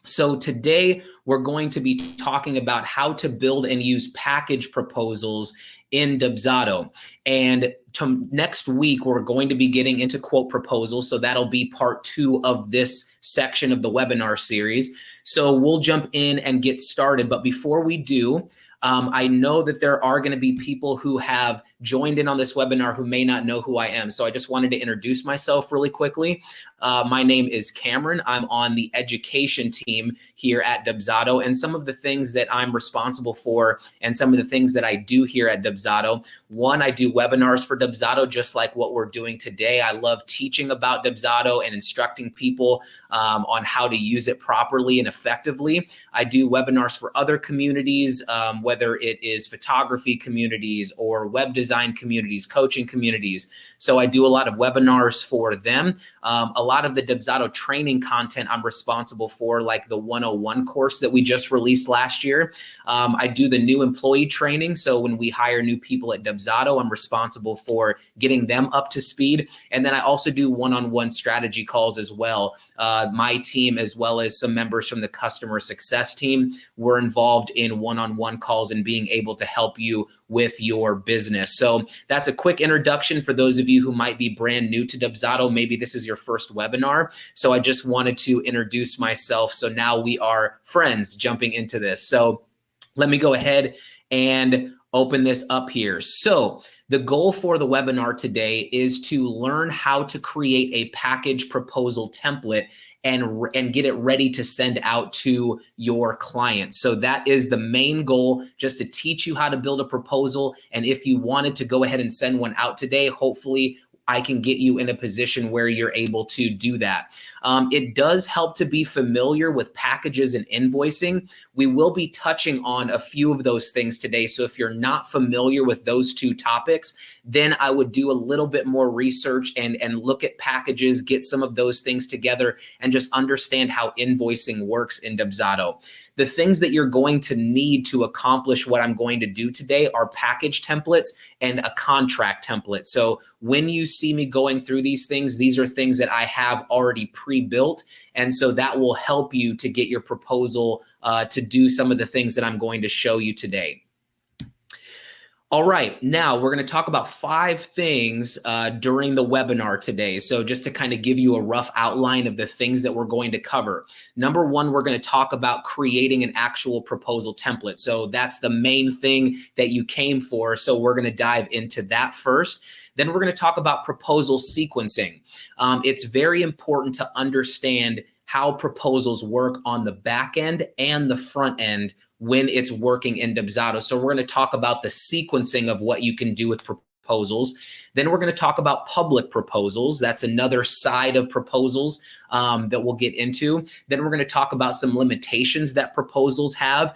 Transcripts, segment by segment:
So today we're going to be talking about how to build and use package proposals in Dubsado. And next week, we're going to be getting into quote proposals. So that'll be part 2 of this section of the webinar series. So we'll jump in and get started. But before we do, I know that there are going to be people who have joined in on this webinar who may not know who I am. So I just wanted to introduce myself really quickly. My name is Cameron. I'm on the education team here at Dubsado, and some of the things that I'm responsible for and some of the things that I do here at Dubsado. One, I do webinars for Dubsado, just like what we're doing today. I love teaching about Dubsado and instructing people on how to use it properly and effectively. I do webinars for other communities, whether it is photography communities or web design communities, coaching communities. So I do a lot of webinars for them. A lot of the Dubsado training content I'm responsible for, like the 101 course that we just released last year. I do the new employee training. So when we hire new people at Dubsado, I'm responsible for getting them up to speed. And then I also do one-on-one strategy calls as well. My team, as well as some members from the customer success team, were involved in one-on-one calls and being able to help you with your business. So that's a quick introduction for those of you who might be brand new to Dubsado. Maybe this is your first webinar. So I just wanted to introduce myself. So now we are friends jumping into this. So let me go ahead and open this up here. So the goal for the webinar today is to learn how to create a package proposal template and get it ready to send out to your clients. So that is the main goal, just to teach you how to build a proposal. And if you wanted to go ahead and send one out today, hopefully I can get you in a position where you're able to do that. It does help to be familiar with packages and invoicing. We will be touching on a few of those things today. So if you're not familiar with those two topics, then I would do a little bit more research and look at packages, get some of those things together, and just understand how invoicing works in Dubsado. The things that you're going to need to accomplish what I'm going to do today are package templates and a contract template. So when you see me going through these things, these are things that I have already pre-built. And so that will help you to get your proposal to do some of the things that I'm going to show you today. All right, now we're going to talk about 5 things during the webinar today. So just to kind of give you a rough outline of the things that we're going to cover. Number 1, we're going to talk about creating an actual proposal template. So that's the main thing that you came for. So we're going to dive into that first. Then we're going to talk about proposal sequencing. It's very important to understand how proposals work on the back end and the front end when it's working in Dubsado. So we're going to talk about the sequencing of what you can do with proposals. Then we're going to talk about public proposals. That's another side of proposals that we'll get into. Then we're going to talk about some limitations that proposals have.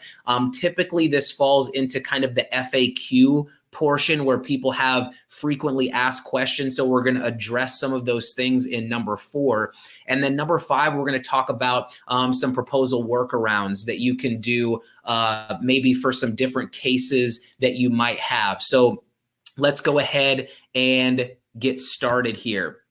Typically, this falls into kind of the FAQ portion where people have frequently asked questions. So we're going to address some of those things in number 4. And then number 5, we're going to talk about some proposal workarounds that you can do maybe for some different cases that you might have. So let's go ahead and get started here.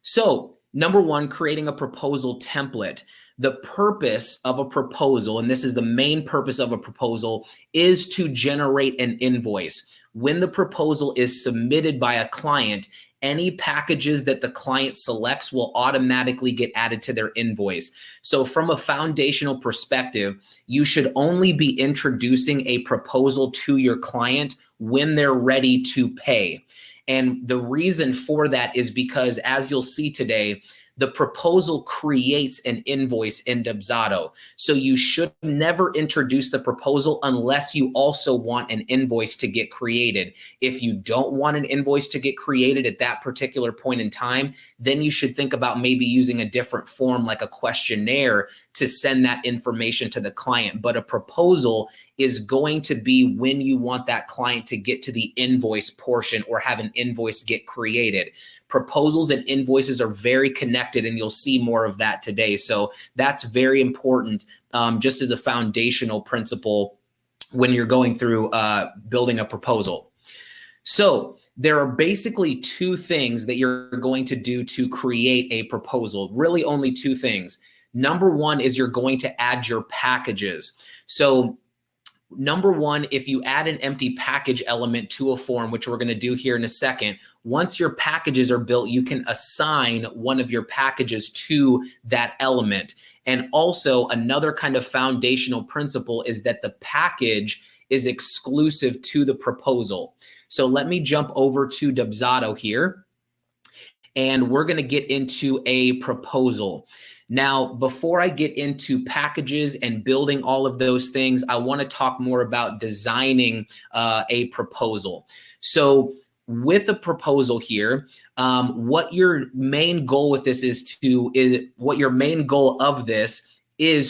So number 1, creating a proposal template. The purpose of a proposal, and this is the main purpose of a proposal, is to generate an invoice. When the proposal is submitted by a client, any packages that the client selects will automatically get added to their invoice. So from a foundational perspective, you should only be introducing a proposal to your client when they're ready to pay. And the reason for that is because, as you'll see today, the proposal creates an invoice in Dubsado. So you should never introduce the proposal unless you also want an invoice to get created. If you don't want an invoice to get created at that particular point in time, then you should think about maybe using a different form like a questionnaire to send that information to the client. But a proposal is going to be when you want that client to get to the invoice portion or have an invoice get created. Proposals and invoices are very connected, and you'll see more of that today. So that's very important, just as a foundational principle when you're going through building a proposal. So there are basically 2 things that you're going to do to create a proposal, really only 2 things. Number one is you're going to add your packages. So number one, if you add an empty package element to a form, which we're going to do here in a second, once your packages are built, you can assign one of your packages to that element. And also another kind of foundational principle is that the package is exclusive to the proposal. So let me jump over to Dubsado here, and we're going to get into a proposal. Now, before I get into packages and building all of those things, I want to talk more about designing a proposal. So with a proposal here, what your main goal with this is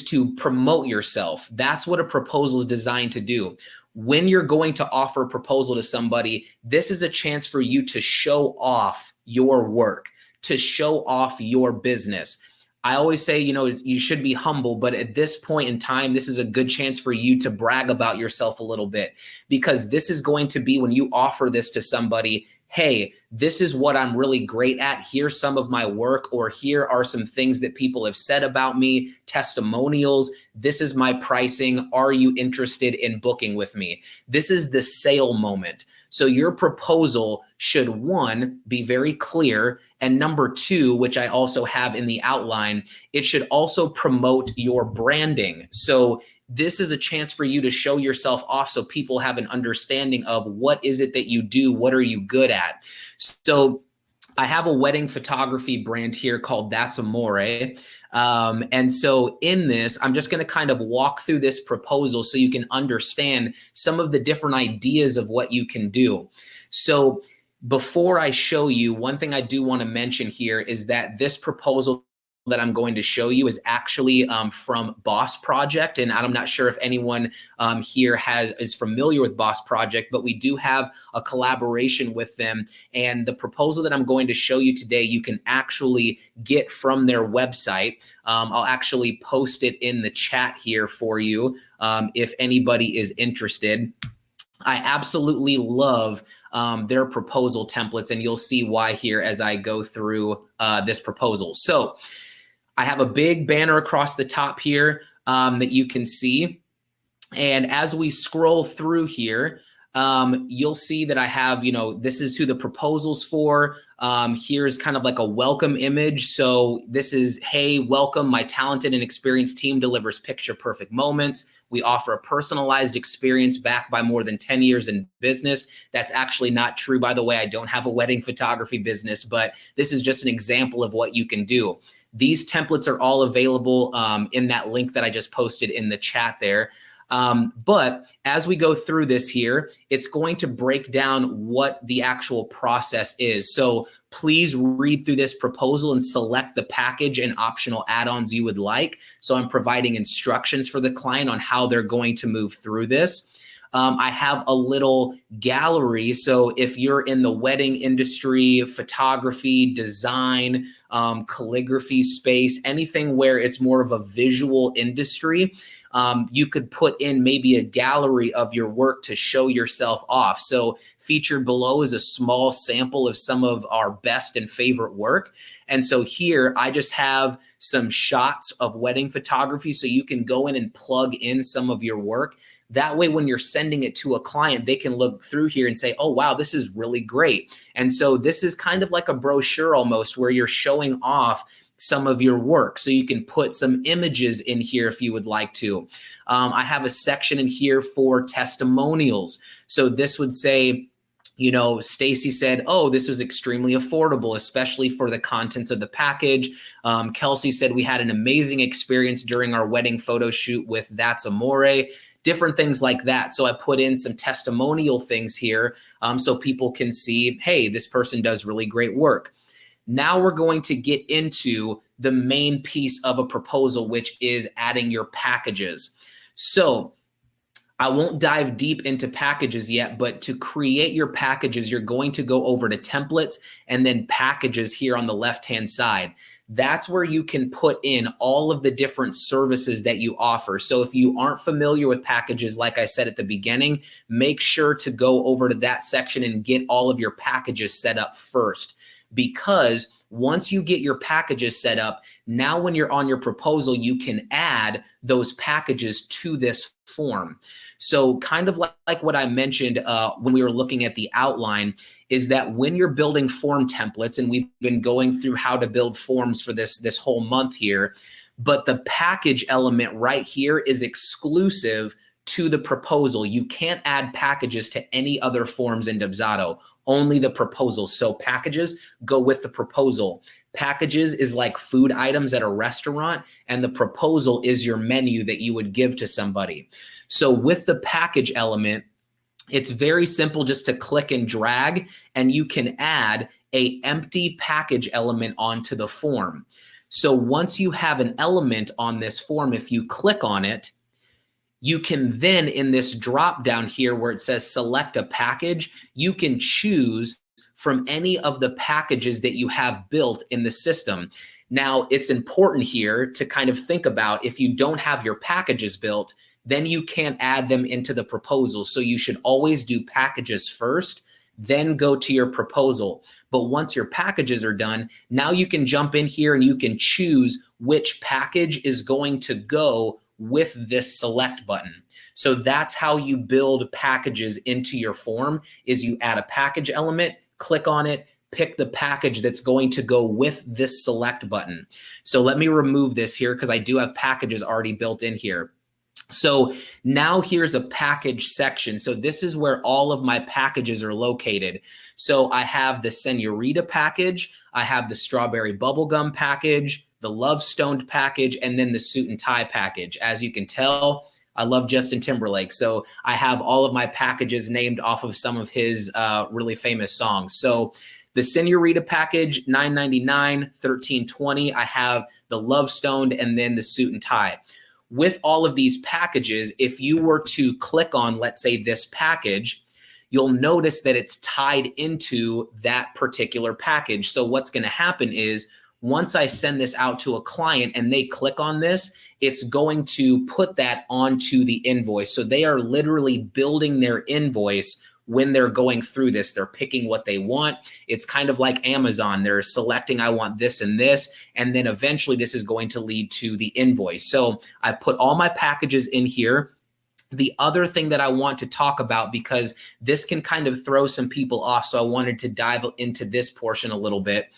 to promote yourself. That's what a proposal is designed to do. When you're going to offer a proposal to somebody, this is a chance for you to show off your work, to show off your business. I always say, you should be humble, but at this point in time, this is a good chance for you to brag about yourself a little bit, because this is going to be when you offer this to somebody, hey, this is what I'm really great at. Here's some of my work, or here are some things that people have said about me, testimonials. This is my pricing. Are you interested in booking with me? This is the sale moment. So your proposal should, one, be very clear. And number two, which I also have in the outline, it should also promote your branding. So this is a chance for you to show yourself off so people have an understanding of what is it that you do, what are you good at. So I have a wedding photography brand here called That's Amore. And so in this, I'm just going to kind of walk through this proposal so you can understand some of the different ideas of what you can do. So before I show you, one thing I do want to mention here is that this proposal that I'm going to show you is actually from Boss Project. And I'm not sure if anyone here is familiar with Boss Project, but we do have a collaboration with them. And the proposal that I'm going to show you today, you can actually get from their website. I'll actually post it in the chat here for you if anybody is interested. I absolutely love their proposal templates, and you'll see why here as I go through this proposal. So I have a big banner across the top here that you can see. And as we scroll through here, you'll see that I have, this is who the proposal's for. Here's kind of like a welcome image. So this is, hey, welcome. My talented and experienced team delivers picture perfect moments. We offer a personalized experience backed by more than 10 years in business. That's actually not true, by the way. I don't have a wedding photography business, but this is just an example of what you can do. These templates are all available in that link that I just posted in the chat there. But as we go through this here, it's going to break down what the actual process is. So please read through this proposal and select the package and optional add-ons you would like. So I'm providing instructions for the client on how they're going to move through this. I have a little gallery. So if you're in the wedding industry, photography, design, calligraphy space, anything where it's more of a visual industry, you could put in maybe a gallery of your work to show yourself off. So featured below is a small sample of some of our best and favorite work. And so here I just have some shots of wedding photography so you can go in and plug in some of your work. That way, when you're sending it to a client, they can look through here and say, oh, wow, this is really great. And so this is kind of like a brochure almost, where you're showing off some of your work. So you can put some images in here if you would like to. I have a section in here for testimonials. So this would say, Stacy said, oh, this was extremely affordable, especially for the contents of the package. Kelsey said, we had an amazing experience during our wedding photo shoot with That's Amore. Different things like that. So I put in some testimonial things here so people can see, hey, this person does really great work. Now we're going to get into the main piece of a proposal, which is adding your packages. So I won't dive deep into packages yet, but to create your packages, you're going to go over to templates and then packages here on the left-hand side. That's where you can put in all of the different services that you offer. So if you aren't familiar with packages, like I said at the beginning, make sure to go over to that section and get all of your packages set up first. because once you get your packages set up, now when you're on your proposal, you can add those packages to this form. So kind of like what I mentioned when we were looking at the outline, is that when you're building form templates, and we've been going through how to build forms for this whole month here, but the package element right here is exclusive to the proposal. You can't add packages to any other forms in Dubsado, only the proposal. So packages go with the proposal. Packages is like food items at a restaurant, and the proposal is your menu that you would give to somebody. So with the package element, it's very simple just to click and drag, and you can add an empty package element onto the form. So once you have an element on this form, if you click on it, you can then, in this drop down here where it says select a package, you can choose from any of the packages that you have built in the system. Now, it's important here to kind of think about, if you don't have your packages built, then you can't add them into the proposal. So you should always do packages first, then go to your proposal. But once your packages are done, now you can jump in here and you can choose which package is going to go with this select button. So that's how you build packages into your form, is you add a package element, click on it, pick the package that's going to go with this select button. So let me remove this here because I do have packages already built in here. So now here's a package section. So this is where all of my packages are located. So I have the Senorita package, I have the strawberry bubblegum package, the Love Stoned package, and then the suit and tie package. As you can tell, I love Justin Timberlake. So I have all of my packages named off of some of his really famous songs. So the Senorita package, $9.99, $13.20. I have the Love Stoned and then the suit and tie. With all of these packages, if you were to click on, let's say, this package, you'll notice that it's tied into that particular package. So what's going to happen is, once I send this out to a client and they click on this, it's going to put that onto the invoice. So they are literally building their invoice when they're going through this. They're picking what they want. It's kind of like Amazon. They're selecting, I want this and this, and then eventually this is going to lead to the invoice. So I put all my packages in here. The other thing that I want to talk about, because this can kind of throw some people off, so I wanted to dive into this portion a little bit.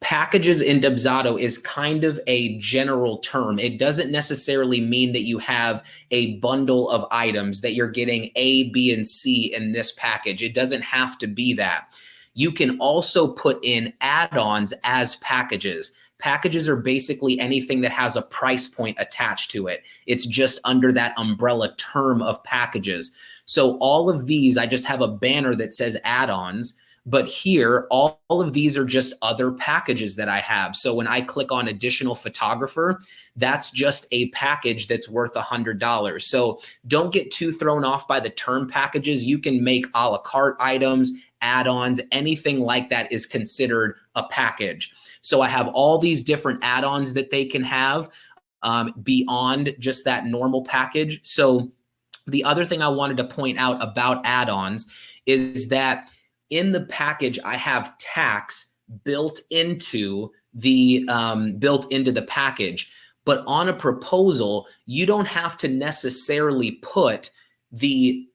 Packages in Dubsado is kind of a general term. It doesn't necessarily mean that you have a bundle of items, that you're getting A, B, and C in this package. It doesn't have to be that. You can also put in add-ons as packages. Packages are basically anything that has a price point attached to it. It's just under that umbrella term of packages. So all of these, I just have a banner that says add-ons. But here, all of these are just other packages that I have. So when I click on additional photographer, that's just a package that's worth $100. So don't get too thrown off by the term packages. You can make a la carte items, add-ons, anything like that is considered a package. So I have all these different add-ons that they can have beyond just that normal package. So the other thing I wanted to point out about add-ons is that in the package, I have tax built into the package. But on a proposal, you don't have to necessarily put the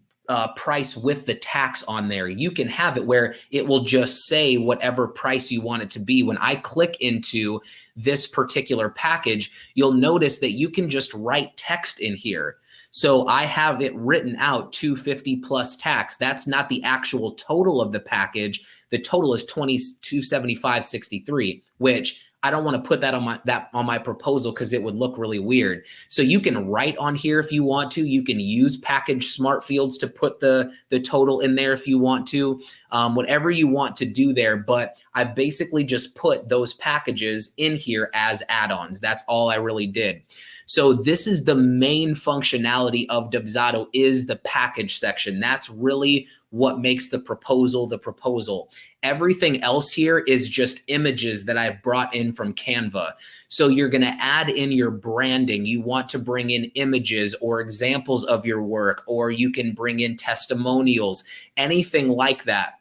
price with the tax on there. You can have it where it will just say whatever price you want it to be. When I click into this particular package, you'll notice that you can just write text in here. So I have it written out $250 plus tax. That's not the actual total of the package. The total is $275.63, which I don't want to put that on my proposal because it would look really weird. So you can write on here if you want to. You can use package smart fields to put the total in there if you want to, whatever you want to do there. But I basically just put those packages in here as add-ons. That's all I really did. So this is the main functionality of Dubsado, is the package section. That's really what makes the proposal. Everything else here is just images that I've brought in from Canva. So you're going to add in your branding. You want to bring in images or examples of your work, or you can bring in testimonials, anything like that.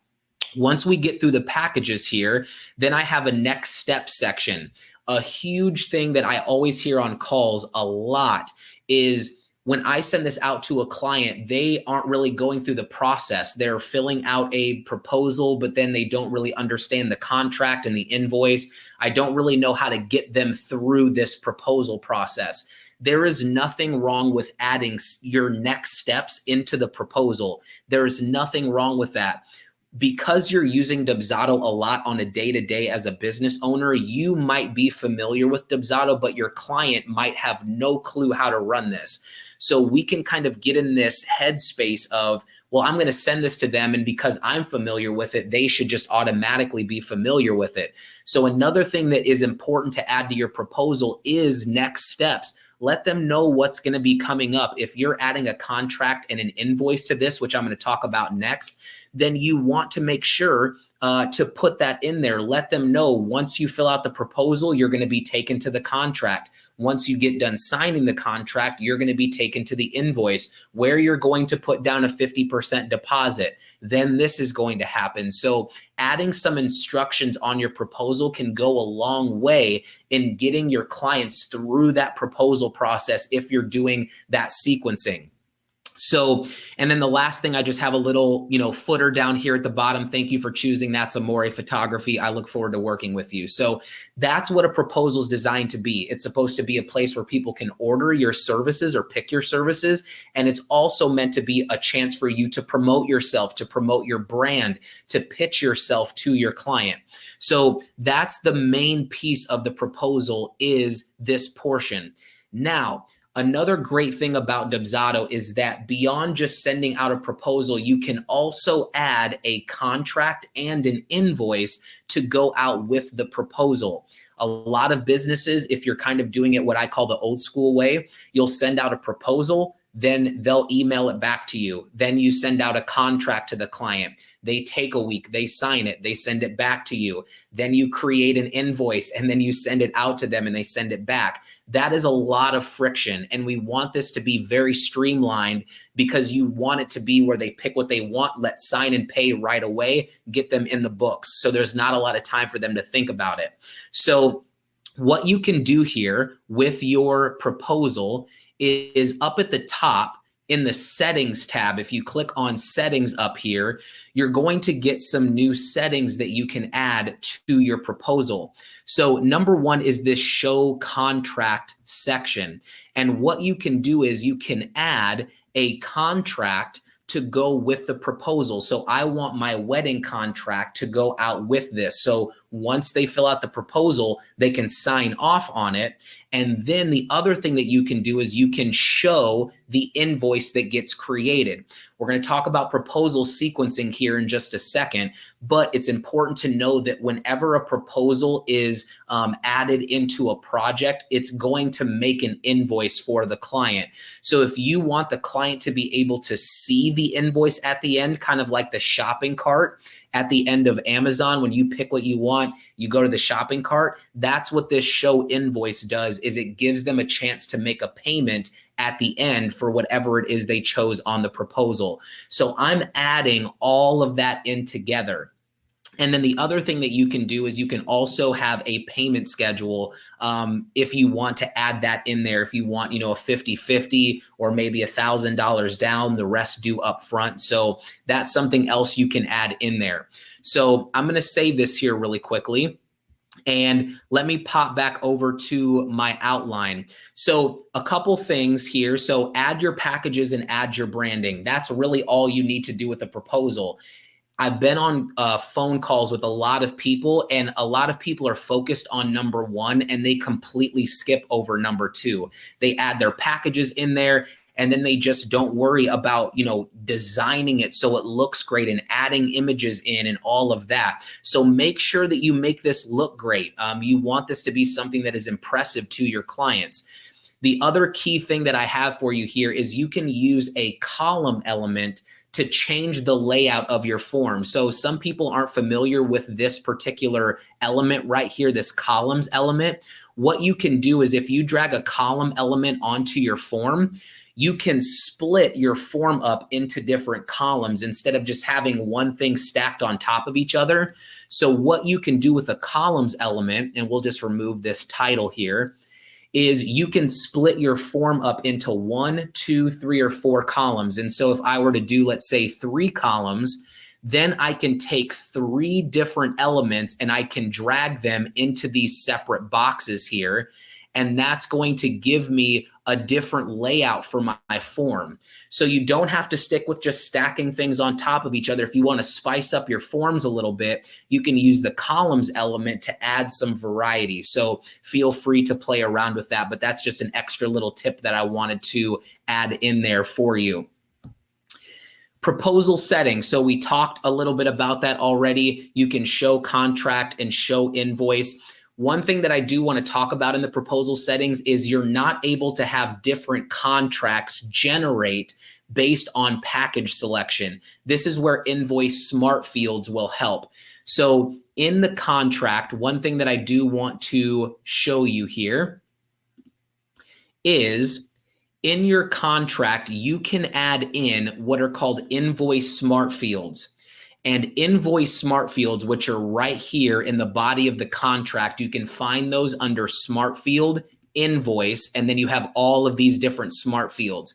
Once we get through the packages here, then I have a next step section. A huge thing that I always hear on calls a lot is when I send this out to a client, they aren't really going through the process. They're filling out a proposal, but then they don't really understand the contract and the invoice. I don't really know how to get them through this proposal process. There is nothing wrong with adding your next steps into the proposal. There is nothing wrong with that. Because you're using Dubsado a lot on a day-to-day as a business owner, you might be familiar with Dubsado, but your client might have no clue how to run this. So we can kind of get in this headspace of, well, I'm going to send this to them, and because I'm familiar with it, they should just automatically be familiar with it. So another thing that is important to add to your proposal is next steps. Let them know what's going to be coming up. If you're adding a contract and an invoice to this, which I'm going to talk about next, then you want to make sure to put that in there. Let them know once you fill out the proposal, you're going to be taken to the contract. Once you get done signing the contract, you're going to be taken to the invoice where you're going to put down a 50% deposit. Then this is going to happen. So adding some instructions on your proposal can go a long way in getting your clients through that proposal process if you're doing that sequencing. So, and then the last thing, I just have a little, footer down here at the bottom. Thank you for choosing That's Amore Photography. I look forward to working with you. So that's what a proposal is designed to be. It's supposed to be a place where people can order your services or pick your services. And it's also meant to be a chance for you to promote yourself, to promote your brand, to pitch yourself to your client. So that's the main piece of the proposal, is this portion. Now, another great thing about Dubsado is that beyond just sending out a proposal, you can also add a contract and an invoice to go out with the proposal. A lot of businesses, if you're kind of doing it what I call the old school way, you'll send out a proposal, then they'll email it back to you. Then you send out a contract to the client. They take a week, they sign it, they send it back to you. Then you create an invoice and then you send it out to them and they send it back. That is a lot of friction. And we want this to be very streamlined because you want it to be where they pick what they want, let's sign and pay right away, get them in the books. So there's not a lot of time for them to think about it. So what you can do here with your proposal is up at the top in the settings tab. If you click on settings up here, you're going to get some new settings that you can add to your proposal. So number one is this show contract section. And what you can do is you can add a contract to go with the proposal. So I want my wedding contract to go out with this. So once they fill out the proposal, they can sign off on it. And then the other thing that you can do is you can show the invoice that gets created. We're going to talk about proposal sequencing here in just a second, but it's important to know that whenever a proposal is added into a project, it's going to make an invoice for the client. So if you want the client to be able to see the invoice at the end, kind of like the shopping cart at the end of Amazon, when you pick what you want, you go to the shopping cart. That's what this show invoice does, is it gives them a chance to make a payment at the end for whatever it is they chose on the proposal. So I'm adding all of that in together. And then the other thing that you can do is you can also have a payment schedule if you want to add that in there. If you want, a 50-50 or maybe $1,000 down, the rest due up front. So that's something else you can add in there. So I'm going to save this here really quickly. And let me pop back over to my outline. So a couple things here. So add your packages and add your branding. That's really all you need to do with a proposal. I've been on phone calls with a lot of people, and a lot of people are focused on number one and they completely skip over number two. They add their packages in there and then they just don't worry about, designing it so it looks great and adding images in and all of that. So make sure that you make this look great. You want this to be something that is impressive to your clients. The other key thing that I have for you here is you can use a column element to change the layout of your form. So some people aren't familiar with this particular element right here, this columns element. What you can do is if you drag a column element onto your form, you can split your form up into different columns instead of just having one thing stacked on top of each other. So what you can do with a columns element, and we'll just remove this title here, is you can split your form up into 1, 2, 3, or 4 columns. And so if I were to do, let's say 3 columns, then I can take 3 different elements and I can drag them into these separate boxes here. And that's going to give me a different layout for my form. So you don't have to stick with just stacking things on top of each other. If you want to spice up your forms a little bit, you can use the columns element to add some variety. So feel free to play around with that, but that's just an extra little tip that I wanted to add in there for you. Proposal settings. So we talked a little bit about that already. You can show contract and show invoice. One thing that I do want to talk about in the proposal settings is you're not able to have different contracts generate based on package selection. This is where invoice smart fields will help. So in the contract, one thing that I do want to show you here is in your contract, you can add in what are called invoice smart fields. And invoice smart fields, which are right here in the body of the contract, you can find those under smart field, invoice, and then you have all of these different smart fields.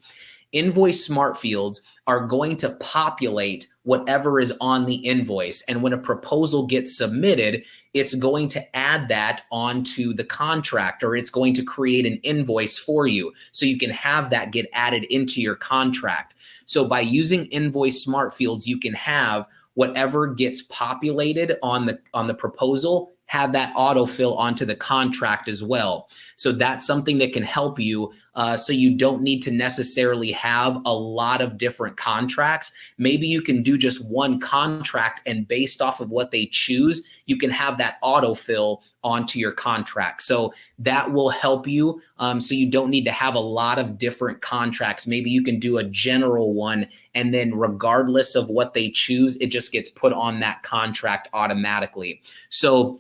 Invoice smart fields are going to populate whatever is on the invoice. And when a proposal gets submitted, it's going to add that onto the contract, or it's going to create an invoice for you. So you can have that get added into your contract. So by using invoice smart fields, you can have whatever gets populated on the proposal, have that autofill onto the contract as well. So that's something that can help you so you don't need to necessarily have a lot of different contracts. Maybe you can do just one contract, and based off of what they choose, you can have that autofill onto your contract. So that will help you so you don't need to have a lot of different contracts. Maybe you can do a general one, and then regardless of what they choose, it just gets put on that contract automatically. So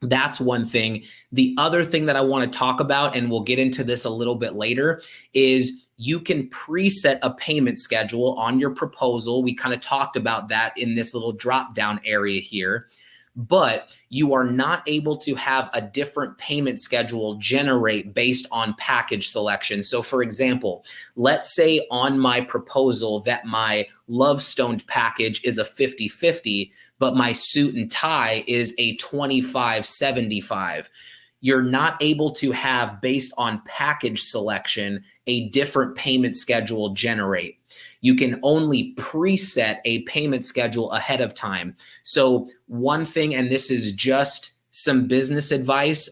that's one thing. The other thing that I want to talk about, and we'll get into this a little bit later, is you can preset a payment schedule on your proposal. We kind of talked about that in this little drop down area here, but you are not able to have a different payment schedule generate based on package selection. So for example, let's say on my proposal that my Love Stoned package is a 50-50, but my suit and tie is a 25-75. You're not able to have, based on package selection, a different payment schedule generate. You can only preset a payment schedule ahead of time. So one thing, and this is just some business advice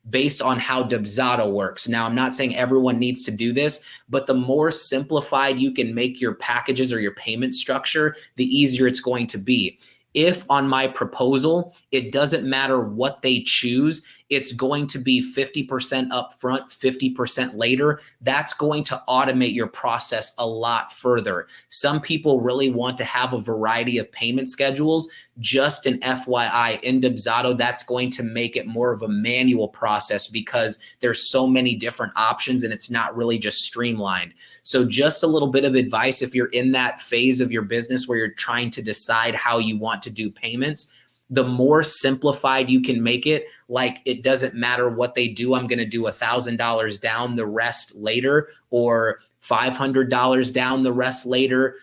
based on how Dubsado works. Now, I'm not saying everyone needs to do this, but the more simplified you can make your packages or your payment structure, the easier it's going to be. If on my proposal, it doesn't matter what they choose, it's going to be 50% upfront, 50% later. That's going to automate your process a lot further. Some people really want to have a variety of payment schedules. Just an FYI, in Dubsado, that's going to make it more of a manual process because there's so many different options and it's not really just streamlined. So just a little bit of advice if you're in that phase of your business where you're trying to decide how you want to do payments, the more simplified you can make it, like it doesn't matter what they do, I'm going to do $1,000 down, the rest later, or $500 down, the rest later,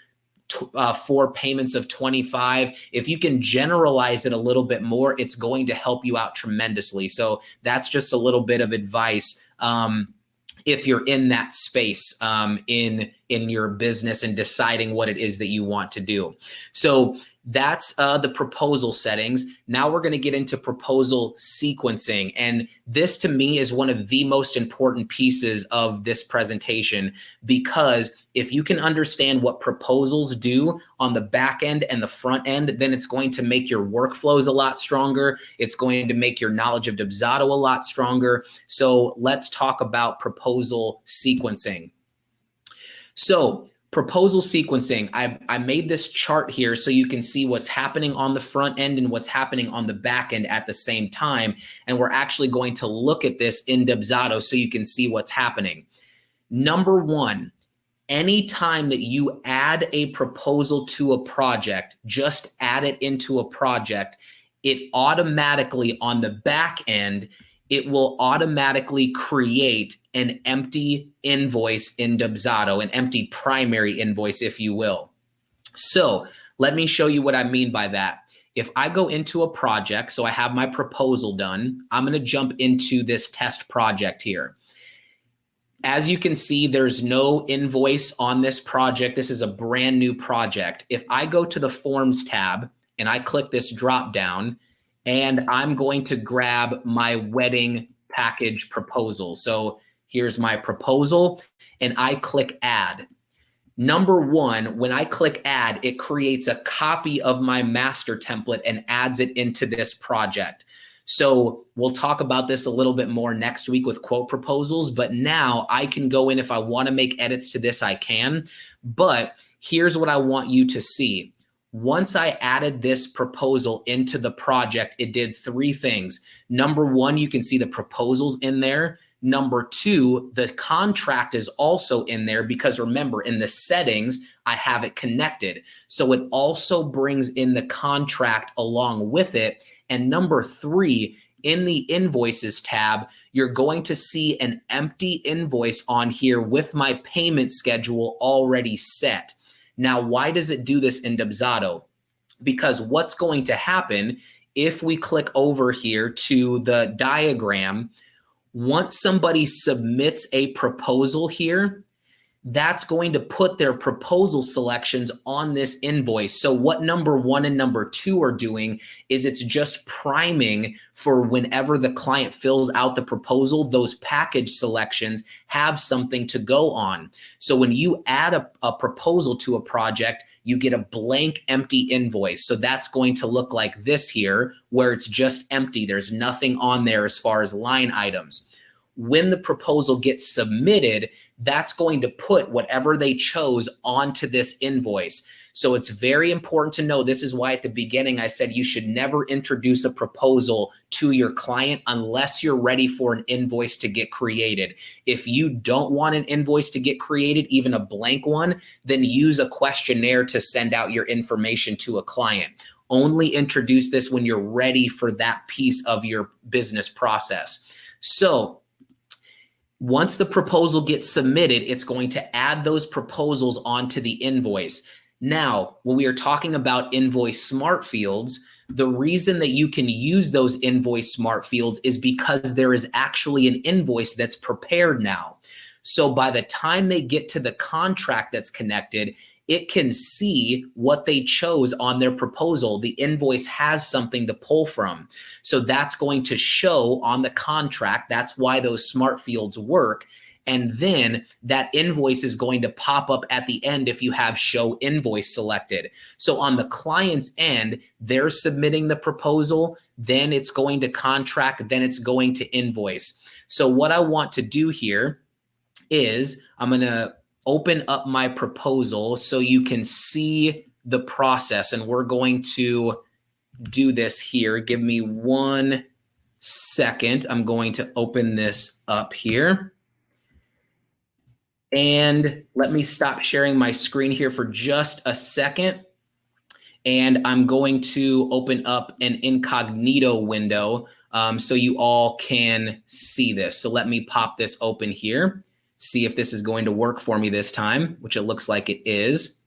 4 payments of 25. If you can generalize it a little bit more, it's going to help you out tremendously. So that's just a little bit of advice if you're in that space in your business and deciding what it is that you want to do. So that's the proposal settings. Now we're going to get into proposal sequencing. And this to me is one of the most important pieces of this presentation, because if you can understand what proposals do on the back end and the front end, then it's going to make your workflows a lot stronger. It's going to make your knowledge of Dubsado a lot stronger. So let's talk about proposal sequencing. So proposal sequencing, I made this chart here so you can see what's happening on the front end and what's happening on the back end at the same time. And we're actually going to look at this in Dubsado so you can see what's happening. Number one, anytime that you add a proposal to a project, just add it into a project, it automatically on the back end, it will automatically create an empty invoice in Dubsado, an empty primary invoice, if you will. So let me show you what I mean by that. If I go into a project, so I have my proposal done, I'm going to jump into this test project here. As you can see, there's no invoice on this project. This is a brand new project. If I go to the Forms tab and I click this drop down, and I'm going to grab my wedding package proposal. So here's my proposal, and I click Add. Number one, when I click Add, it creates a copy of my master template and adds it into this project. So we'll talk about this a little bit more next week with quote proposals, but now I can go in if I want to make edits to this, I can. But here's what I want you to see. Once I added this proposal into the project, it did three things. Number one, you can see the proposals in there. Number two, the contract is also in there because remember, in the settings, I have it connected. So it also brings in the contract along with it. And number three, in the invoices tab, you're going to see an empty invoice on here with my payment schedule already set. Now, why does it do this in Dubsado? Because what's going to happen if we click over here to the diagram, once somebody submits a proposal here, that's going to put their proposal selections on this invoice. So what number one and number two are doing is it's just priming for whenever the client fills out the proposal, those package selections have something to go on. So when you add a proposal to a project, you get a blank empty invoice. So that's going to look like this here, where it's just empty. There's nothing on there as far as line items. When the proposal gets submitted, that's going to put whatever they chose onto this invoice. So it's very important to know, this is why at the beginning I said you should never introduce a proposal to your client unless you're ready for an invoice to get created. If you don't want an invoice to get created, even a blank one, then use a questionnaire to send out your information to a client. Only introduce this when you're ready for that piece of your business process. So once the proposal gets submitted, it's going to add those proposals onto the invoice. Now, when we are talking about invoice smart fields, the reason that you can use those invoice smart fields is because there is actually an invoice that's prepared now. So by the time they get to the contract that's connected, it can see what they chose on their proposal. The invoice has something to pull from. So that's going to show on the contract. That's why those smart fields work. And then that invoice is going to pop up at the end if you have show invoice selected. So on the client's end, they're submitting the proposal, then it's going to contract, then it's going to invoice. So what I want to do here is I'm going to open up my proposal so you can see the process. And we're going to do this here. Give me 1 second. I'm going to open this up here. And let me stop sharing my screen here for just a second. And I'm going to open up an incognito window so you all can see this. So let me pop this open here. See if this is going to work for me this time, which it looks like it is.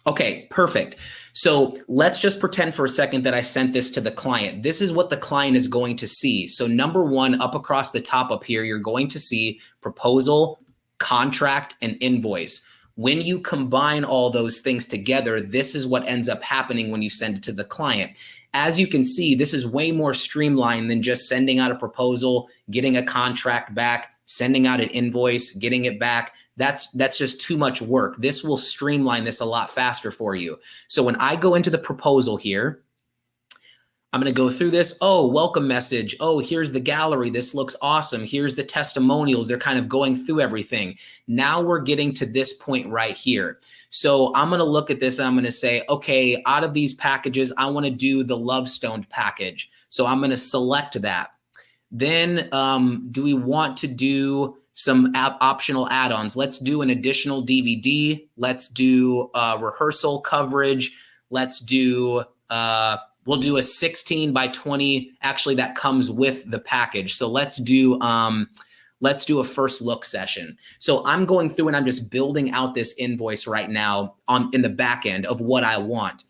Okay, perfect. So let's just pretend for a second that I sent this to the client. This is what the client is going to see. So number one, up across the top up here, you're going to see proposal, contract, and invoice. When you combine all those things together, this is what ends up happening when you send it to the client. As you can see, this is way more streamlined than just sending out a proposal, getting a contract back, sending out an invoice, getting it back. That's just too much work. This will streamline this a lot faster for you. So when I go into the proposal here, I'm going to go through this. Oh, welcome message. Oh, here's the gallery. This looks awesome. Here's the testimonials. They're kind of going through everything. Now we're getting to this point right here. So I'm going to look at this and I'm going to say, okay, out of these packages, I want to do the Love Stoned package. So I'm going to select that. Then do we want to do some optional add-ons. Let's do an additional DVD. Let's do rehearsal coverage. Let's do, we'll do a 16 by 20. Actually, that comes with the package. So let's do a first look session. So I'm going through and I'm just building out this invoice right now in the back end of what I want.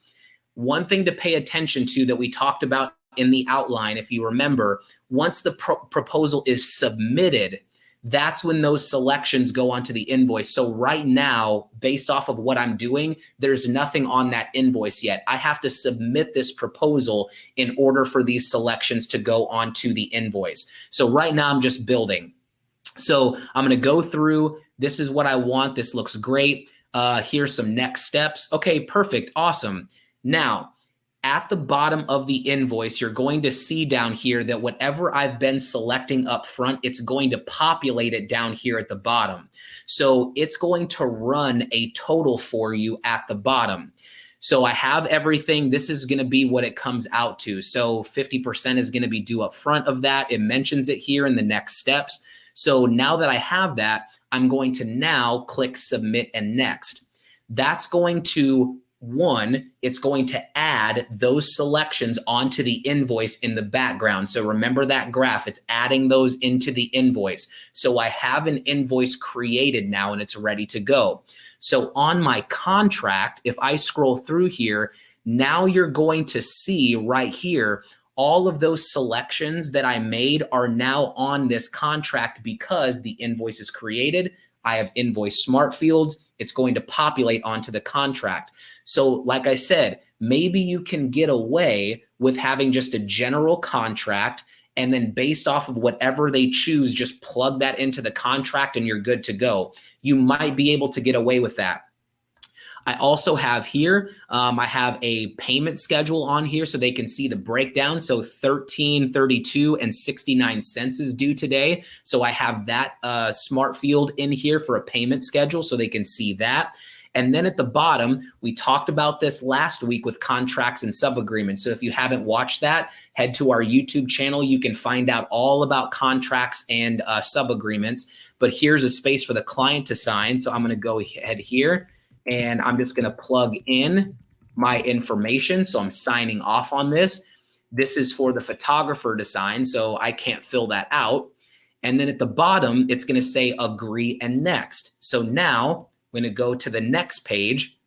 One thing to pay attention to that we talked about in the outline, if you remember, once the proposal is submitted, that's when those selections go onto the invoice. So right now, based off of what I'm doing, there's nothing on that invoice yet. I have to submit this proposal in order for these selections to go onto the invoice. So right now I'm just building. So I'm going to go through. This is what I want. This looks great. Here's some next steps. Okay, perfect. Awesome. Now, at the bottom of the invoice, you're going to see down here that whatever I've been selecting up front, it's going to populate it down here at the bottom. So it's going to run a total for you at the bottom. So I have everything. This is going to be what it comes out to. So 50% is going to be due up front of that. It mentions it here in the next steps. So now that I have that, I'm going to now click submit and next. That's going to, one, it's going to add those selections onto the invoice in the background. So remember that graph, it's adding those into the invoice. So I have an invoice created now and it's ready to go. So on my contract, if I scroll through here, now you're going to see right here, all of those selections that I made are now on this contract because the invoice is created. I have invoice smart fields. It's going to populate onto the contract. So like I said, maybe you can get away with having just a general contract and then based off of whatever they choose, just plug that into the contract and you're good to go. You might be able to get away with that. I also have here, I have a payment schedule on here so they can see the breakdown. So $13.32 and 69 cents is due today. So I have that smart field in here for a payment schedule so they can see that. And then at the bottom, we talked about this last week with contracts and subagreements. So if you haven't watched that, head to our YouTube channel. You can find out all about contracts and subagreements. But here's a space for the client to sign. So I'm going to go ahead here. And I'm just going to plug in my information. So I'm signing off on this. This is for the photographer to sign, so I can't fill that out. And then at the bottom, it's going to say agree and next. So now I'm going to go to the next page.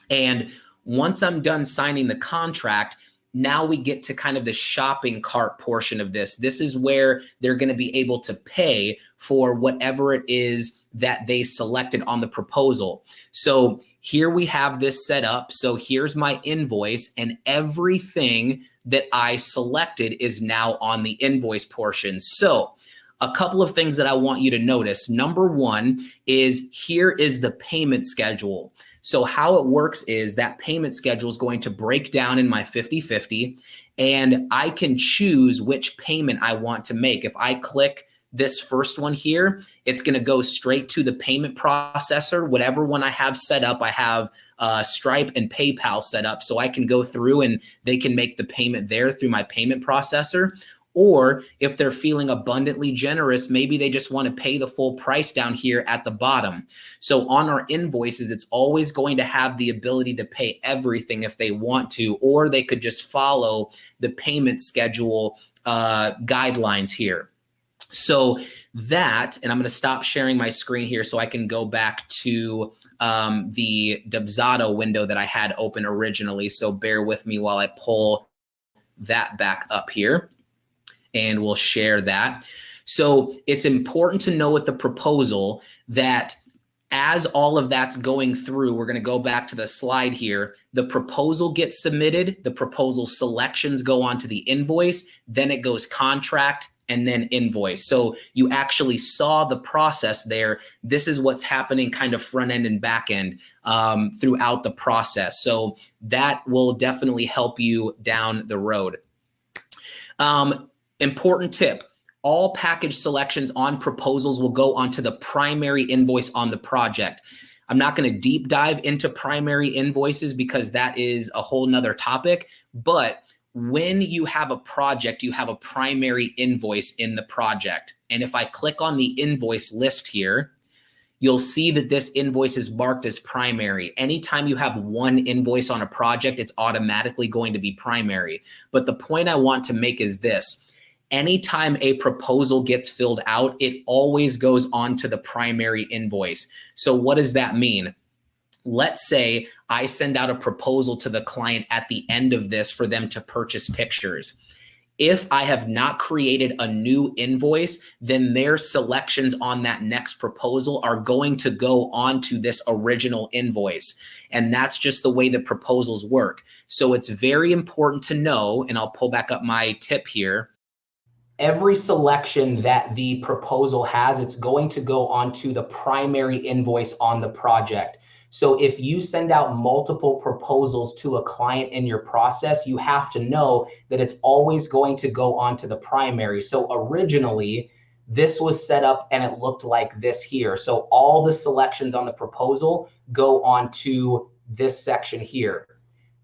And once I'm done signing the contract, now we get to kind of the shopping cart portion of this. This is where they're going to be able to pay for whatever it is that they selected on the proposal. So here we have this set up. So here's my invoice and everything that I selected is now on the invoice portion. So a couple of things that I want you to notice. Number one is here is the payment schedule. So how it works is that payment schedule is going to break down in my 50/50 and I can choose which payment I want to make. If I click this first one here, it's going to go straight to the payment processor. Whatever one I have set up, I have Stripe and PayPal set up. So I can go through and they can make the payment there through my payment processor. Or if they're feeling abundantly generous, maybe they just want to pay the full price down here at the bottom. So on our invoices, it's always going to have the ability to pay everything if they want to, or they could just follow the payment schedule guidelines here. So that, and I'm going to stop sharing my screen here so I can go back to the Dubsado window that I had open originally. So bear with me while I pull that back up here. And we'll share that. So it's important to know with the proposal that as all of that's going through, we're going to go back to the slide here. The proposal gets submitted, the proposal selections go onto the invoice, then it goes contract and then invoice. So you actually saw the process there. This is what's happening kind of front end and back end throughout the process. So that will definitely help you down the road. Important tip, all package selections on proposals will go onto the primary invoice on the project. I'm not going to deep dive into primary invoices because that is a whole nother topic, but when you have a project, you have a primary invoice in the project. And if I click on the invoice list here, you'll see that this invoice is marked as primary. Anytime you have one invoice on a project, it's automatically going to be primary. But the point I want to make is this: anytime a proposal gets filled out, it always goes onto the primary invoice. So what does that mean? Let's say I send out a proposal to the client at the end of this for them to purchase pictures. If I have not created a new invoice, then their selections on that next proposal are going to go onto this original invoice. And that's just the way the proposals work. So it's very important to know, and I'll pull back up my tip here. Every selection that the proposal has, it's going to go onto the primary invoice on the project. So if you send out multiple proposals to a client in your process, you have to know that it's always going to go onto the primary. So originally, this was set up and it looked like this here. So all the selections on the proposal go onto this section here.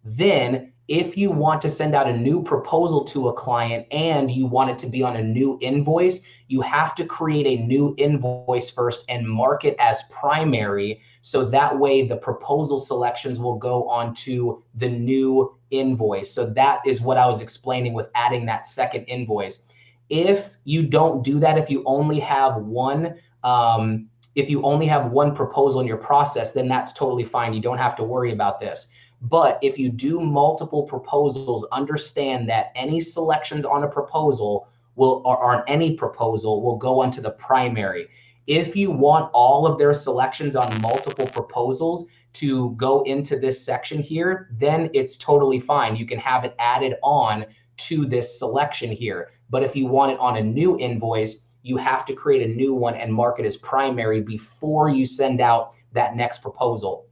Then if you want to send out a new proposal to a client and you want it to be on a new invoice, you have to create a new invoice first and mark it as primary. So that way the proposal selections will go onto the new invoice. So that is what I was explaining with adding that second invoice. If you don't do that, if you only have one proposal in your process, then that's totally fine. You don't have to worry about this. But if you do multiple proposals, understand that any selections on a proposal or on any proposal will go onto the primary. If you want all of their selections on multiple proposals to go into this section here, then it's totally fine. You can have it added on to this selection here. But if you want it on a new invoice, you have to create a new one and mark it as primary before you send out that next proposal.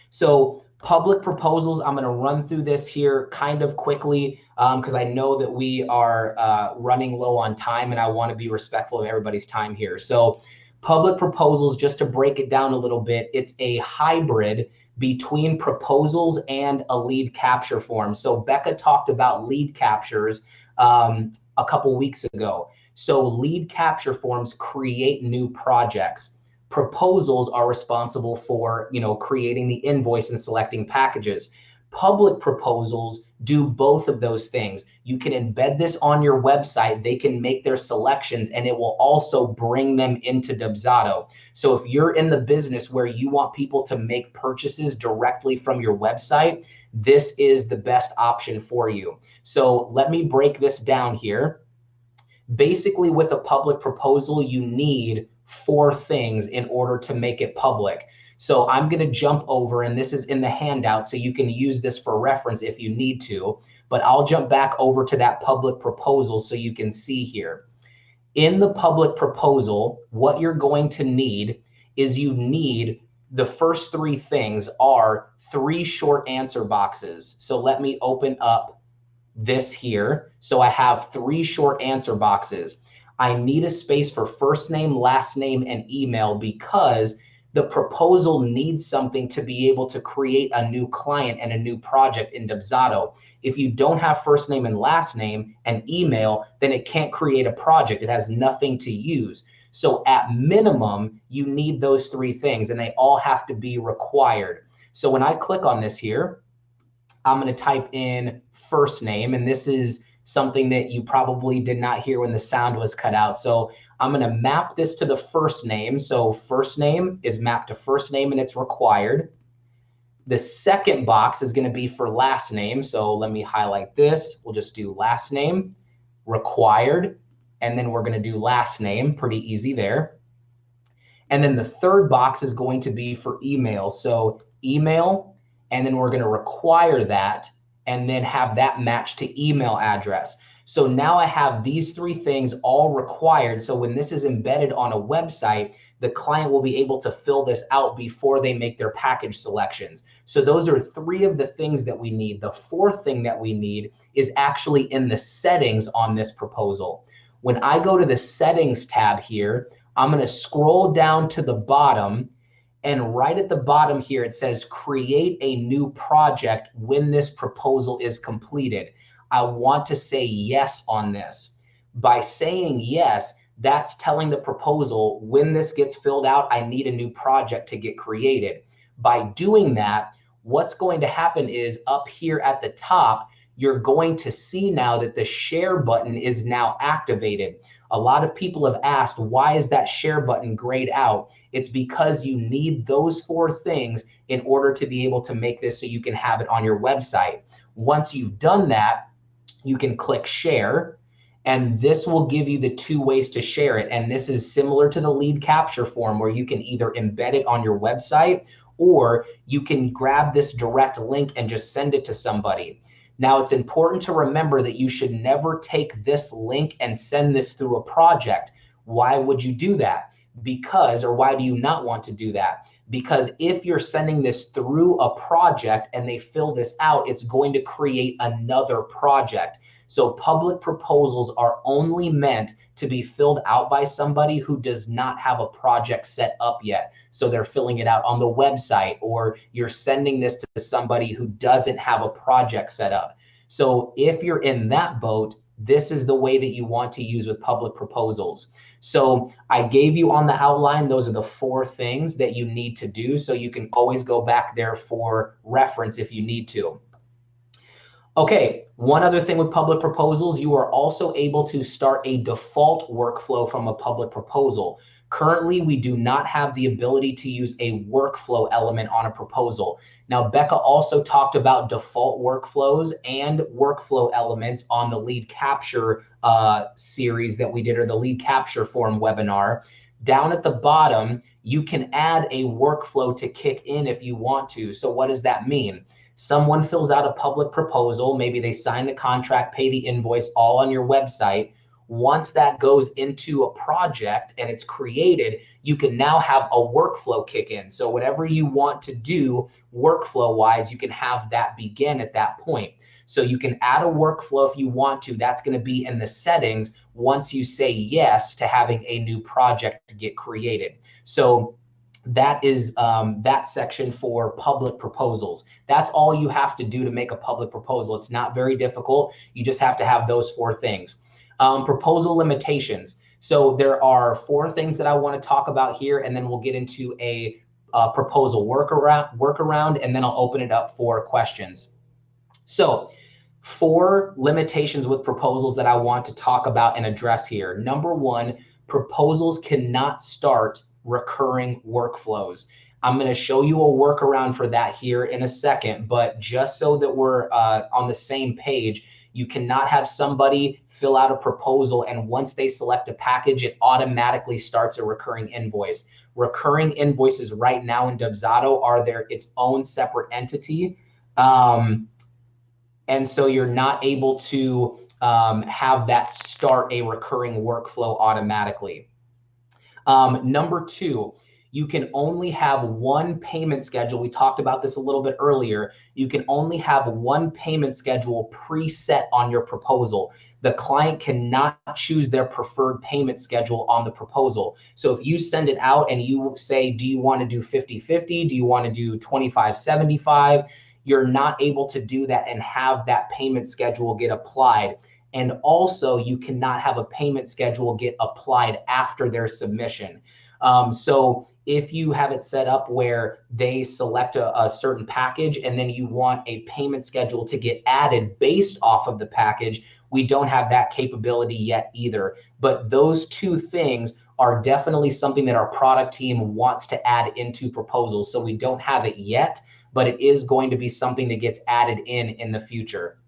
So public proposals, I'm going to run through this here kind of quickly because I know that we are running low on time and I want to be respectful of everybody's time here. So public proposals, just to break it down a little bit, it's a hybrid between proposals and a lead capture form. So Becca talked about lead captures a couple weeks ago. So lead capture forms create new projects. Proposals are responsible for, creating the invoice and selecting packages. Public proposals do both of those things. You can embed this on your website. They can make their selections and it will also bring them into Dubsado. So if you're in the business where you want people to make purchases directly from your website, this is the best option for you. So let me break this down here. Basically, with a public proposal, you need 4 things in order to make it public. So I'm going to jump over, and this is in the handout, so you can use this for reference if you need to, but I'll jump back over to that public proposal so you can see here. In the public proposal, what you're going to need is the first 3 things are 3 short answer boxes. So let me open up this here. So I have 3 short answer boxes. I need a space for first name, last name, and email because the proposal needs something to be able to create a new client and a new project in Dubsado. If you don't have first name and last name and email, then it can't create a project. It has nothing to use. So at minimum, you need those 3 things and they all have to be required. So when I click on this here, I'm going to type in first name, and this is something that you probably did not hear when the sound was cut out. So I'm going to map this to the first name. So first name is mapped to first name and it's required. The second box is going to be for last name. So let me highlight this. We'll just do last name, required, and then we're going to do last name. Pretty easy there. And then the third box is going to be for email. So email, and then we're going to require that and then have that match to email address. So now I have these 3 things all required. So when this is embedded on a website, the client will be able to fill this out before they make their package selections. So those are 3 of the things that we need. The 4th thing that we need is actually in the settings on this proposal. When I go to the settings tab here, I'm going to scroll down to the bottom, and right at the bottom here, it says create a new project when this proposal is completed. I want to say yes on this. By saying yes, that's telling the proposal, when this gets filled out, I need a new project to get created. By doing that, what's going to happen is up here at the top, you're going to see now that the share button is now activated. A lot of people have asked, why is that share button grayed out? It's because you need those 4 things in order to be able to make this so you can have it on your website. Once you've done that, you can click share, and this will give you the 2 ways to share it. And this is similar to the lead capture form, where you can either embed it on your website, or you can grab this direct link and just send it to somebody. Now, it's important to remember that you should never take this link and send this through a project. Why would you do that? Or why do you not want to do that? Because if you're sending this through a project and they fill this out, it's going to create another project. So public proposals are only meant to be filled out by somebody who does not have a project set up yet. So they're filling it out on the website, or you're sending this to somebody who doesn't have a project set up. So if you're in that boat, this is the way that you want to use with public proposals. So I gave you on the outline, those are the 4 things that you need to do. So you can always go back there for reference if you need to. Okay, one other thing with public proposals, you are also able to start a default workflow from a public proposal. Currently, we do not have the ability to use a workflow element on a proposal. Now, Becca also talked about default workflows and workflow elements on the lead capture series that we did, or the lead capture forum webinar. Down at the bottom, you can add a workflow to kick in if you want to. So what does that mean? Someone fills out a public proposal, maybe they sign the contract, pay the invoice, all on your website. Once that goes into a project and it's created, you can now have a workflow kick in. So whatever you want to do workflow wise, you can have that begin at that point. So you can add a workflow if you want to. That's going to be in the settings once you say yes to having a new project to get created. So that is that section for public proposals. That's all you have to do to make a public proposal. It's not very difficult. You just have to have those 4 things. Proposal limitations. So there are 4 things that I want to talk about here, and then we'll get into a proposal workaround, and then I'll open it up for questions. So 4 limitations with proposals that I want to talk about and address here. Number 1, proposals cannot start recurring workflows. I'm going to show you a workaround for that here in a second, but just so that we're on the same page, you cannot have somebody fill out a proposal and once they select a package, it automatically starts a recurring invoice. Recurring invoices right now in Dubsado are its own separate entity. And so you're not able to have that start a recurring workflow automatically. Number 2, you can only have 1 payment schedule. We talked about this a little bit earlier. You can only have 1 payment schedule preset on your proposal. The client cannot choose their preferred payment schedule on the proposal. So if you send it out and you say, do you want to do 50-50? Do you want to do 25-75? You're not able to do that and have that payment schedule get applied. And also, you cannot have a payment schedule get applied after their submission. So if you have it set up where they select a certain package and then you want a payment schedule to get added based off of the package, we don't have that capability yet either. But those 2 things are definitely something that our product team wants to add into proposals. So we don't have it yet, but it is going to be something that gets added in the future.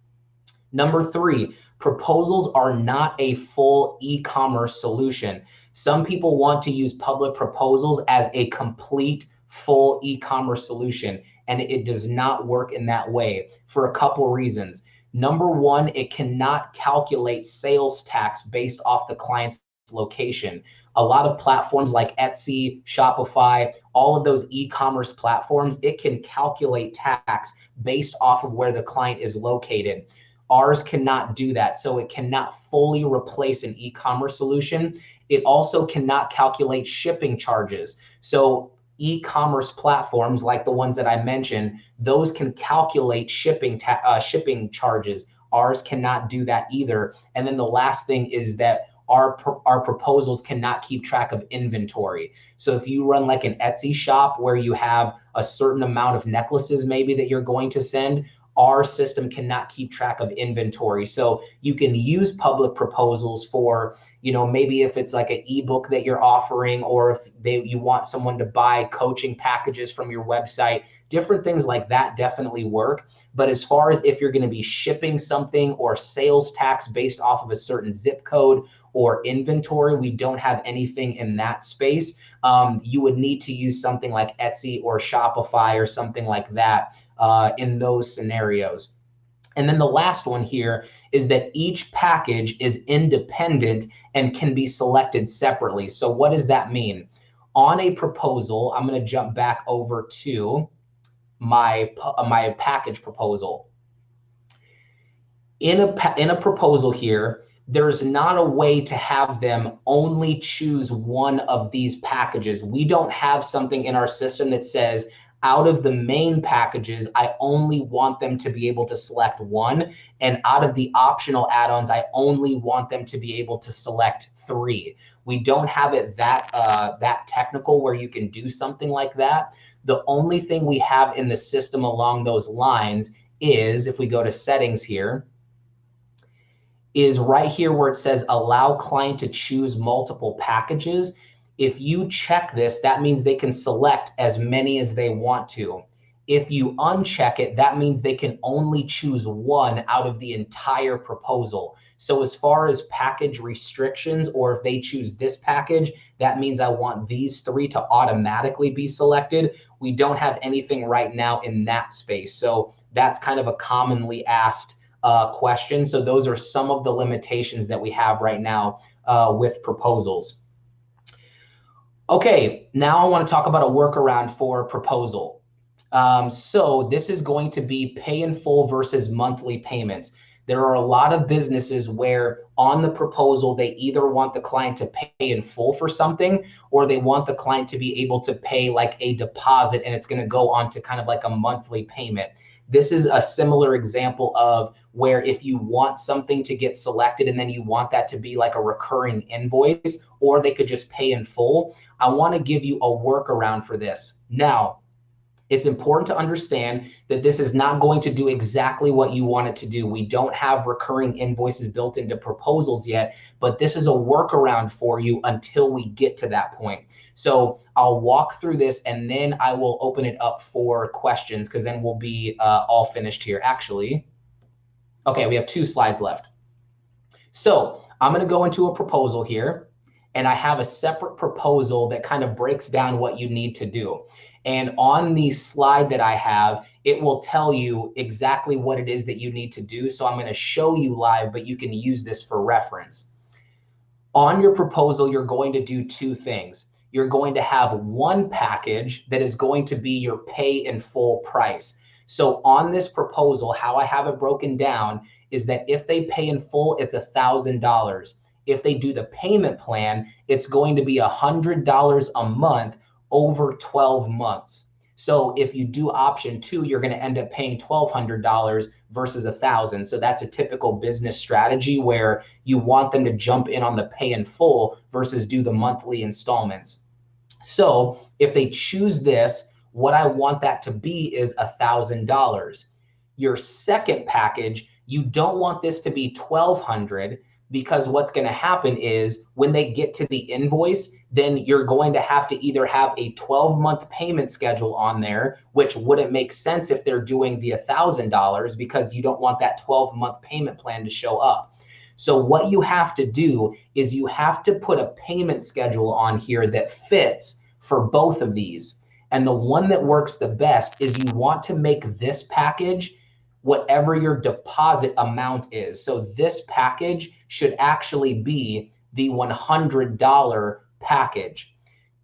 Number 3, proposals are not a full e-commerce solution. Some people want to use public proposals as a complete full e-commerce solution, and it does not work in that way for a couple reasons. Number 1, it cannot calculate sales tax based off the client's location. A lot of platforms like Etsy, Shopify, all of those e-commerce platforms, it can calculate tax based off of where the client is located. Ours cannot do that, so it cannot fully replace an e-commerce solution. It also cannot calculate shipping charges. So e-commerce platforms like the ones that I mentioned, those can calculate shipping charges. Ours cannot do that either. And then the last thing is that our proposals cannot keep track of inventory. So if you run like an Etsy shop where you have a certain amount of necklaces maybe that you're going to send, our system cannot keep track of inventory. So you can use public proposals for, maybe if it's like an ebook that you're offering, or if you want someone to buy coaching packages from your website, different things like that definitely work. But as far as if you're going to be shipping something or sales tax based off of a certain zip code or inventory, we don't have anything in that space. You would need to use something like Etsy or Shopify or something like that in those scenarios. And then the last one here is that each package is independent and can be selected separately. So what does that mean? On a proposal, I'm going to jump back over to my package proposal. In a proposal here, there's not a way to have them only choose one of these packages. We don't have something in our system that says, out of the main packages, I only want them to be able to select one. And out of the optional add-ons, I only want them to be able to select 3. We don't have it that technical where you can do something like that. The only thing we have in the system along those lines is, if we go to settings here, is right here where it says allow client to choose multiple packages. If you check this, that means they can select as many as they want to. If you uncheck it, that means they can only choose one out of the entire proposal. So as far as package restrictions, or if they choose this package, that means I want these 3 to automatically be selected. We don't have anything right now in that space. So that's kind of a commonly asked question. So those are some of the limitations that we have right now with proposals. Okay, now I want to talk about a workaround for a proposal. So this is going to be pay in full versus monthly payments. There are a lot of businesses where on the proposal, they either want the client to pay in full for something, or they want the client to be able to pay like a deposit, and it's going to go on to kind of like a monthly payment. This is a similar example of where if you want something to get selected and then you want that to be like a recurring invoice, or they could just pay in full, I want to give you a workaround for this. Now, it's important to understand that this is not going to do exactly what you want it to do. We don't have recurring invoices built into proposals yet, but this is a workaround for you until we get to that point. So I'll walk through this and then I will open it up for questions, because then we'll be all finished here. Actually, okay, we have 2 slides left. So I'm going to go into a proposal here, and I have a separate proposal that kind of breaks down what you need to do. And on the slide that I have, it will tell you exactly what it is that you need to do. So I'm going to show you live, but you can use this for reference. On your proposal, you're going to do 2 things. You're going to have one package that is going to be your pay in full price. So on this proposal, how I have it broken down is that if they pay in full, it's $1,000. If they do the payment plan, it's going to be $100 a month over 12 months. So if you do option 2, you're going to end up paying $1,200 versus $1,000. So that's a typical business strategy where you want them to jump in on the pay in full versus do the monthly installments. So if they choose this, what I want that to be is $1,000. Your second package, you don't want this to be $1,200, because what's going to happen is when they get to the invoice, then you're going to have to either have a 12-month payment schedule on there, which wouldn't make sense if they're doing the $1,000, because you don't want that 12-month payment plan to show up. So what you have to do is you have to put a payment schedule on here that fits for both of these. And the one that works the best is you want to make this package whatever your deposit amount is. So this package should actually be the $100 package,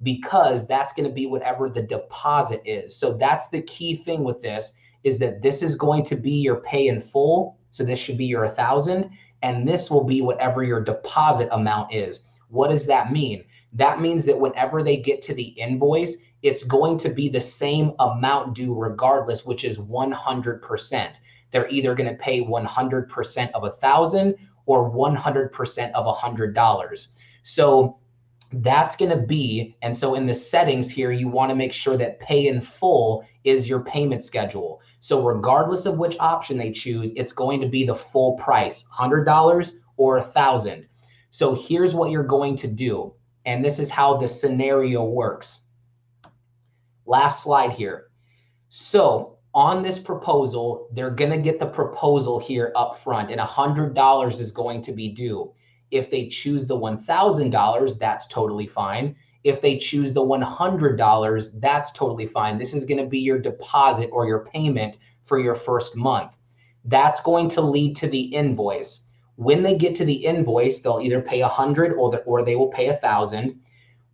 because that's going to be whatever the deposit is. So that's the key thing with this, is that this is going to be your pay in full. So this should be your $1,000, and this will be whatever your deposit amount is. What does that mean? That means that whenever they get to the invoice, it's going to be the same amount due regardless, which is 100%. They're either going to pay 100% of $1,000 or 100% of $100. So that's going to be, and so in the settings here, you want to make sure that pay in full is your payment schedule. So regardless of which option they choose, it's going to be the full price, $100 or $1,000. So here's what you're going to do. And this is how the scenario works. Last slide here. So on this proposal, they're going to get the proposal here up front, and $100 is going to be due. If they choose the $1,000, that's totally fine. If they choose the $100, that's totally fine. This is going to be your deposit or your payment for your first month. That's going to lead to the invoice. When they get to the invoice, they'll either pay $100 or they will pay $1,000.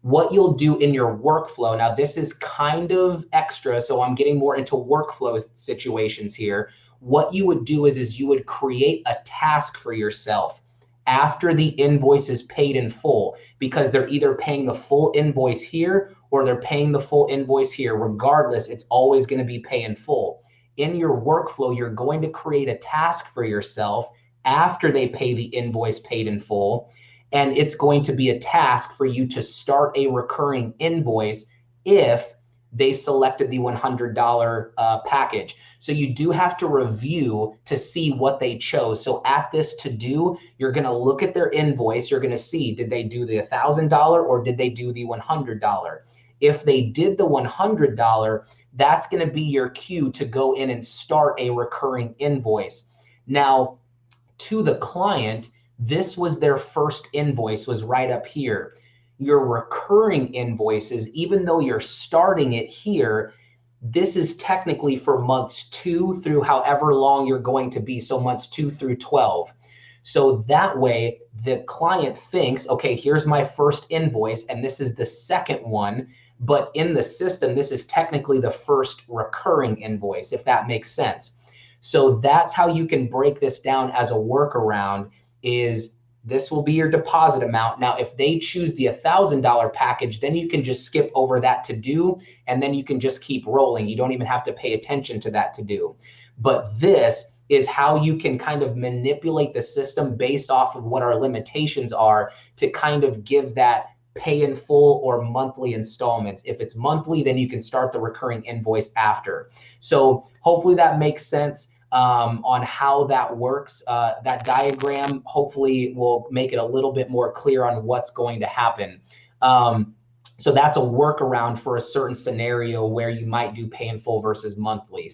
What you'll do in your workflow, now this is kind of extra, so I'm getting more into workflow situations here. What you would do is you would create a task for yourself after the invoice is paid in full, because they're either paying the full invoice here or they're paying the full invoice here. Regardless, it's always going to be pay in full. In your workflow, you're going to create a task for yourself after they pay the invoice paid in full. And it's going to be a task for you to start a recurring invoice if they selected the $100 package. So you do have to review to see what they chose. So at this to do, you're going to look at their invoice. You're going to see, did they do the $1,000 or did they do the $100? If they did the $100, that's going to be your cue to go in and start a recurring invoice. Now, to the client, this was their first invoice, was right up here. Your recurring invoices, even though you're starting it here, this is technically for months 2 through however long you're going to be. So months 2 through 12. So that way the client thinks, okay, here's my first invoice and this is the second one. But in the system, this is technically the first recurring invoice, if that makes sense. So that's how you can break this down as a workaround. Is this will be your deposit amount. Now, if they choose the $1,000 package, then you can just skip over that to do, and then you can just keep rolling. You don't even have to pay attention to that to do. But this is how you can kind of manipulate the system based off of what our limitations are to kind of give that pay in full or monthly installments. If it's monthly, then you can start the recurring invoice after. So hopefully that makes sense. On how that works. That diagram hopefully will make it a little bit more clear on what's going to happen. So that's a workaround for a certain scenario where you might do pay in full versus monthly.